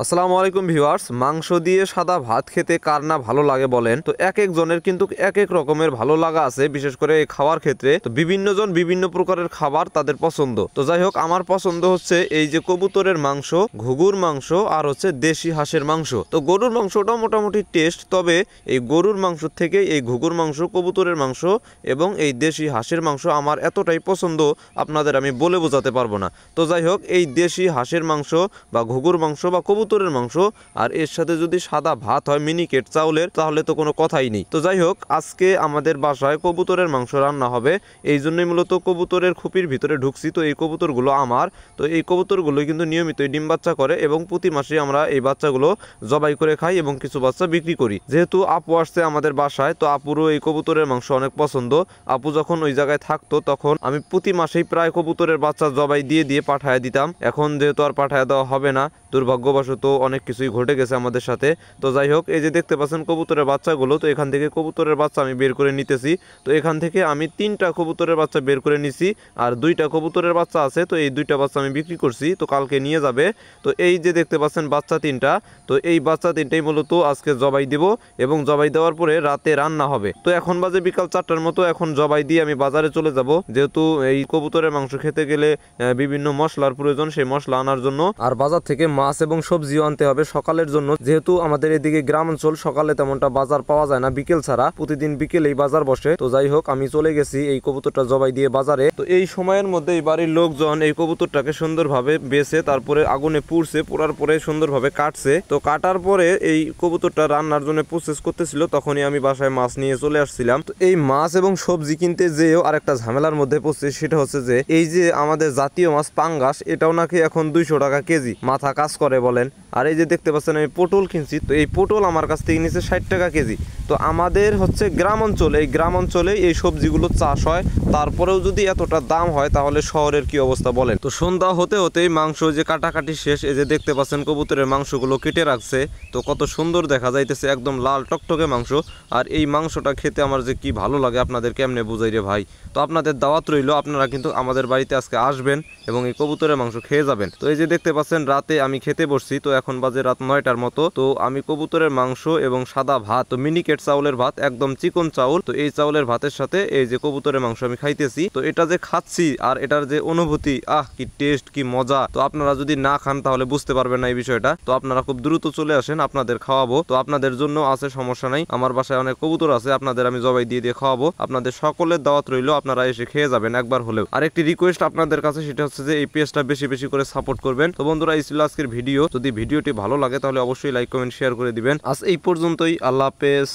আসসালামু আলাইকুম ভিউয়ার্স। মাংস দিয়ে সাদা ভাত খেতে কার না ভালো লাগে বলেন? তো এক একজনের কিন্তু এক এক রকমের ভালো লাগা আছে, বিশেষ করে এই খাওয়ার ক্ষেত্রে। তো বিভিন্ন জন বিভিন্ন প্রকারের খাবার তাদের পছন্দ। তো যাই হোক, আমার পছন্দ হচ্ছে এই যে কবুতরের মাংস, ঘুঘুর মাংস আর হচ্ছে দেশি হাঁসের মাংস। তো গরুর মাংসটাও মোটামুটি টেস্ট, তবে এই গরুর মাংস থেকে এই ঘুঘুর মাংস, কবুতরের মাংস এবং এই দেশি হাঁসের মাংস আমার এতটাই পছন্দ আপনাদের আমি বলে বোঝাতে পারবো না। তো যাই হোক, এই দেশি হাঁসের মাংস বা ঘুঘুর মাংস বা কবুতরের মাংস আর এর সাথে যদি সাদা ভাত হয় মিনিকেট চাউলের, তাহলে তো কোনো কথাই নেই। তো যাই হোক, আজকে আমাদের বাসায় কবুতরের মাংস রান্না হবে। এই জন্যই মূলত কবুতরের খুপির ভিতরে ঢুকছি। তো এই কবুতরগুলো আমার, তো এই কবুতরগুলো কিন্তু নিয়মিতই ডিম বাচ্চা করে এবং প্রতি মাসে আমরা এই বাচ্চাগুলো জবাই করে খাই এবং কিছু বাচ্চা বিক্রি করি। যেহেতু আপু আসছে আমাদের বাসায়, তো আপুরও এই কবুতরের মাংস অনেক পছন্দ। আপু যখন ওই জায়গায় থাকতো তখন আমি প্রতি মাসেই প্রায় কবুতরের বাচ্চা জবাই দিয়ে দিয়ে পাঠায় দিতাম। এখন যেহেতু আর পাঠায় দেওয়া হবে না, দুর্ভাগ্যবশত অনেক কিছুই ঘটে গেছে আমাদের সাথে। তো যাই হোক, এই যে দেখতে পাচ্ছেন কবুতরের বাচ্চাগুলো, তো এখান থেকে কবুতরের বাচ্চা আমি বের করে নিতেছি। তো এখান থেকে আমি 3টা কবুতরের বাচ্চা বের করে নিছি, আর 2টা কবুতরের বাচ্চা আছে। তো এই 2টা বাচ্চা আমি বিক্রি করছি, তো কালকে নিয়ে যাবে। তো এই যে দেখতে পাচ্ছেন বাচ্চা 3টা, তো এই বাচ্চা 3টাই মূলত আজকে জবাই দিব এবং জবাই দেওয়ার পরে রাতে রান্না হবে। তো এখন বাজে বিকাল 4টার মতো। এখন জবাই দিয়ে আমি বাজারে চলে যাব, যেহেতু এই কবুতরের মাংস খেতে গেলে বিভিন্ন মশলার প্রয়োজন, সেই মশলা আনার জন্য। আর বাজার থেকে মাছ এবং সবজিও আনতে হবে সকালের জন্য, যেহেতু আমাদের এদিকে গ্রাম অঞ্চল, সকালে তেমনটা বাজার পাওয়া যায় না, বিকেল ছাড়া প্রতিদিন বিকেলেই বাজার বসে। তো যাই হোক, আমি চলে গেছি এই কবুতরটা জবাই দিয়ে বাজারে। তো এই সময়ের মধ্যে এই বাড়ির লোকজন এই কবুতরটাকে সুন্দরভাবে বেছে তারপরে আগুনে পুড়ছে, পোড়ার পরে সুন্দরভাবে কাটছে। তো কাটার পরে এই কবুতরটা রান্নার জন্য প্রসেস করতেছিল, তখনই আমি বাসায় মাছ নিয়ে চলে আসছিলাম। তো এই মাছ এবং সবজি কিনতে যেও আরেকটা ঝামেলার মধ্যে পড়ছে, সেটা হচ্ছে যে এই যে আমাদের জাতীয় মাছ পাঙ্গাস, এটাও নাকি এখন 200 টাকা কেজি। মাথা কাজ করে বলেন। আর এই যে দেখতে পাচ্ছেন আমি পটল কিনছি, তো এই পটল আমার কাছ থেকে নিচ্ছে 60 টাকা কেজি। তো আমাদের হচ্ছে গ্রাম অঞ্চলে, এই গ্রাম অঞ্চলে এই সবজিগুলো চাষ হয়, তারপরেও যদি এতটা দাম হয় তাহলে শহরের কি অবস্থা বলেন। তো সন্ধ্যা হতে হতেই মাংস যে কাটাকাটি শেষ। এই যে দেখতে পাচ্ছেন কবুতরের মাংসগুলো কেটে রাখছে, তো কত সুন্দর দেখা যাইতেছে, একদম লাল টকটকে মাংস। আর এই মাংসটা খেতে আমার যে কি ভালো লাগে আপনাদের কেমনে বুঝাই রে ভাই। তো আপনাদের দাওয়াত রইল, আপনারা কিন্তু আমাদের বাড়িতে আজকে আসবেন এবং এই কবুতরের মাংস খেয়ে যাবেন। তো এই যে দেখতে পাচ্ছেন রাতে আমি খেতে বসছি, তো এখন বাজে রাত 9টার মতো। তো আমি কবুতরের মাংস এবং সাদা ভাত, তো মিনিকেট চাউলের ভাত, একদম চিকন চাউল। তো এই চাউলের ভাতের সাথে এই যে কবুতরের মাংস আমি খাইতেছি। তো এটা যে খাচ্ছি আর এটার যে অনুভূতি, কি টেস্ট, কি মজা। তো আপনারা যদি না খান তাহলে বুঝতে পারবেন না এই বিষয়টা। তো আপনারা খুব দ্রুত চলে আসেন, আপনাদের খাওয়াবো। তো আপনাদের জন্য আছে, সমস্যা নাই, আমার বাসায় অনেক কবুতর আছে, আপনাদের আমি জবাই দিয়ে দিয়ে খাওয়াবো। আপনাদের সকলের দাওয়াত রইল, আপনারা এসে খেয়ে যাবেন একবার হলেও। আরেকটি রিকোয়েস্ট আপনাদের কাছে, সেটা হচ্ছে যে এই পেজটা বেশি বেশি করে সাপোর্ট করবেন। তো বন্ধুরা, এই ছিল আজকের ভিডিও। যদি ভিডিওটি ভালো লাগে তাহলে অবশ্যই লাইক, কমেন্ট, শেয়ার করে দিবেন। আজ এই পর্যন্তই। আল্লাহ হাফেজ।